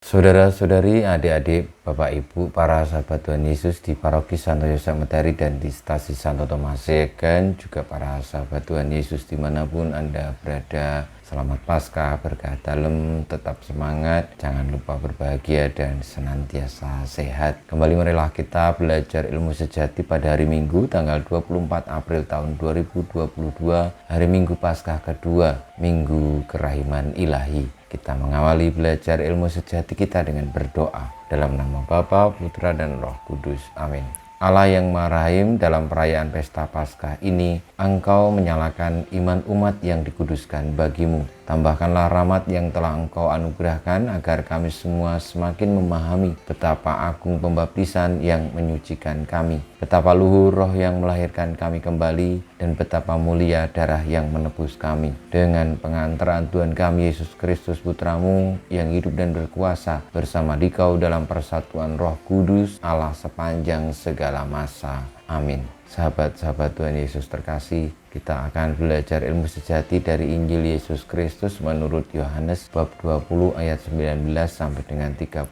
Saudara-saudari, adik-adik, Bapak Ibu, para sahabat Tuhan Yesus di Paroki Santo Yosef Medari dan di Stasi Santo Thomas Segen, juga para sahabat Tuhan Yesus dimanapun Anda berada. Selamat Paskah, berkah dalam, tetap semangat, jangan lupa berbahagia dan senantiasa sehat. Kembali marilah kita belajar ilmu sejati pada hari Minggu tanggal 24 April tahun 2022, hari Minggu Paskah kedua, Minggu Kerahiman Ilahi. Kita mengawali belajar ilmu sejati kita dengan berdoa dalam nama Bapa, Putra, dan Roh Kudus. Amin. Allah yang Maha Rahim, dalam perayaan pesta Paskah ini, Engkau menyalakan iman umat yang dikuduskan bagimu. Tambahkanlah rahmat yang telah Engkau anugerahkan agar kami semua semakin memahami betapa agung pembaptisan yang menyucikan kami, betapa luhur roh yang melahirkan kami kembali, dan betapa mulia darah yang menebus kami. Dengan pengantaran Tuhan kami Yesus Kristus Putramu yang hidup dan berkuasa bersama Dikau dalam persatuan Roh Kudus, Allah sepanjang segala masa. Amin. Sahabat-sahabat Tuhan Yesus terkasih, kita akan belajar ilmu sejati dari Injil Yesus Kristus menurut Yohanes bab 20 ayat 19 sampai dengan 31.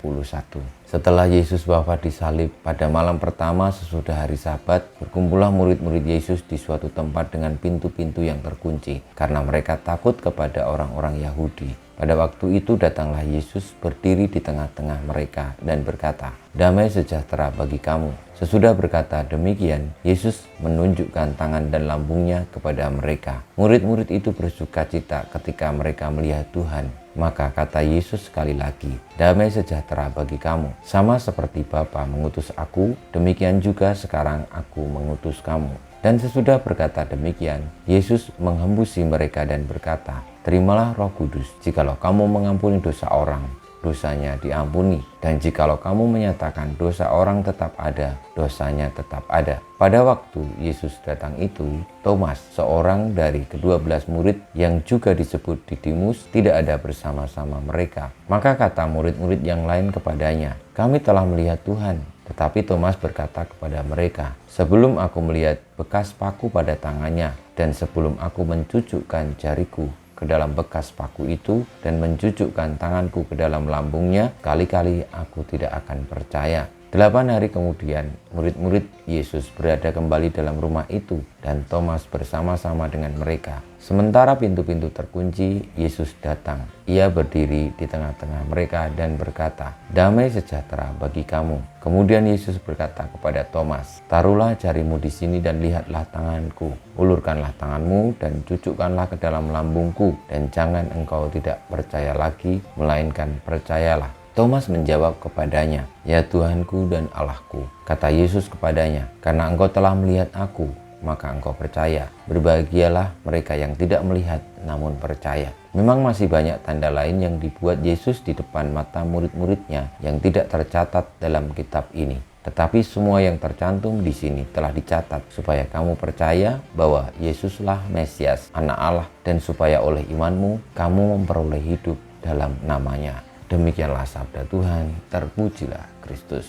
Setelah Yesus wafat disalib pada malam pertama sesudah hari Sabat, berkumpullah murid-murid Yesus di suatu tempat dengan pintu-pintu yang terkunci, karena mereka takut kepada orang-orang Yahudi. Pada waktu itu datanglah Yesus berdiri di tengah-tengah mereka dan berkata, "Damai sejahtera bagi kamu." Sesudah berkata demikian, Yesus menunjukkan tangan dan lambungnya kepada mereka. Murid-murid itu bersuka cita ketika mereka melihat Tuhan. Maka kata Yesus sekali lagi, "Damai sejahtera bagi kamu. Sama seperti Bapa mengutus aku, demikian juga sekarang aku mengutus kamu." Dan sesudah berkata demikian, Yesus menghembusi mereka dan berkata, "Terimalah Roh Kudus. Jikalau kamu mengampuni dosa orang, dosanya diampuni. Dan jikalau kamu menyatakan dosa orang tetap ada, dosanya tetap ada." Pada waktu Yesus datang itu, Thomas, seorang dari ke-12 murid yang juga disebut Didimus, tidak ada bersama-sama mereka. Maka kata murid-murid yang lain kepadanya, "Kami telah melihat Tuhan." Tetapi Thomas berkata kepada mereka, "Sebelum aku melihat bekas paku pada tangannya, dan sebelum aku mencucukkan jariku ke dalam bekas paku itu dan mencucukkan tanganku ke dalam lambungnya, kali-kali aku tidak akan percaya." 8 hari kemudian, murid-murid Yesus berada kembali dalam rumah itu dan Thomas bersama-sama dengan mereka. Sementara pintu-pintu terkunci, Yesus datang. Ia berdiri di tengah-tengah mereka dan berkata, "Damai sejahtera bagi kamu." Kemudian Yesus berkata kepada Thomas, "Taruhlah jarimu di sini dan lihatlah tanganku. Ulurkanlah tanganmu dan cucukkanlah ke dalam lambungku, dan jangan engkau tidak percaya lagi, melainkan percayalah." Thomas menjawab kepadanya, "Ya Tuhanku dan Allahku." Kata Yesus kepadanya, "Karena engkau telah melihat aku, maka engkau percaya. Berbahagialah mereka yang tidak melihat namun percaya." Memang masih banyak tanda lain yang dibuat Yesus di depan mata murid-muridnya yang tidak tercatat dalam kitab ini. Tetapi semua yang tercantum di sini telah dicatat supaya kamu percaya bahwa Yesuslah Mesias, Anak Allah, dan supaya oleh imanmu kamu memperoleh hidup dalam namanya. Demikianlah sabda Tuhan, terpujilah Kristus.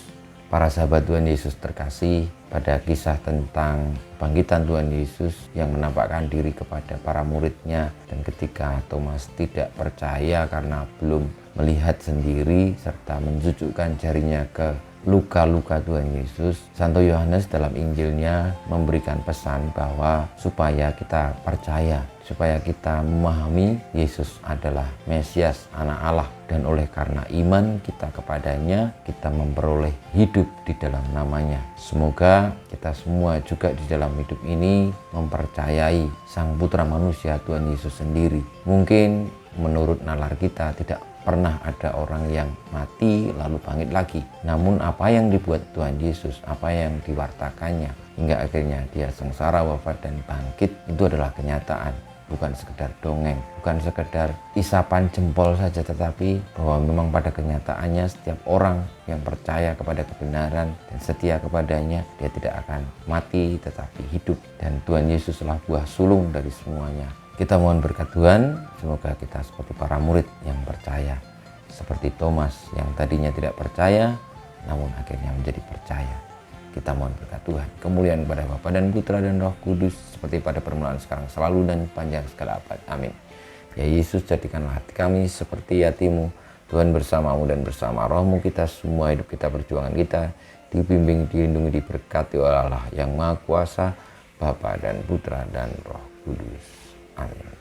Para sahabat Tuhan Yesus terkasih, pada kisah tentang bangkitan Tuhan Yesus yang menampakkan diri kepada para muridnya, dan ketika Thomas tidak percaya karena belum melihat sendiri serta mencucukkan jarinya ke luka-luka Tuhan Yesus, Santo Yohanes dalam Injilnya memberikan pesan bahwa supaya kita percaya, supaya kita memahami Yesus adalah Mesias, Anak Allah, dan oleh karena iman kita kepadanya, kita memperoleh hidup di dalam namanya. Semoga kita semua juga di dalam hidup ini mempercayai Sang Putra Manusia Tuhan Yesus sendiri. Mungkin menurut nalar kita tidak pernah ada orang yang mati lalu bangkit lagi. Namun apa yang dibuat Tuhan Yesus, apa yang diwartakannya hingga akhirnya dia sengsara, wafat, dan bangkit, itu adalah kenyataan. Bukan sekedar dongeng, bukan sekedar isapan jempol saja, tetapi bahwa memang pada kenyataannya setiap orang yang percaya kepada kebenaran dan setia kepadanya, dia tidak akan mati tetapi hidup. Dan Tuhan Yesuslah buah sulung dari semuanya. Kita mohon berkat Tuhan, semoga kita seperti para murid yang percaya. Seperti Thomas yang tadinya tidak percaya, namun akhirnya menjadi percaya. Kita mohon berkat Tuhan. Kemuliaan kepada Bapa dan Putra dan Roh Kudus, seperti pada permulaan, sekarang, selalu, dan panjang segala abad. Amin. Ya Yesus, jadikanlah hati kami seperti hati-Mu, Tuhan bersamamu dan bersama rohmu, kita semua hidup kita, perjuangan kita dibimbing, dilindungi, diberkati oleh Allah yang Maha Kuasa, Bapa dan Putra dan Roh Kudus. Amin.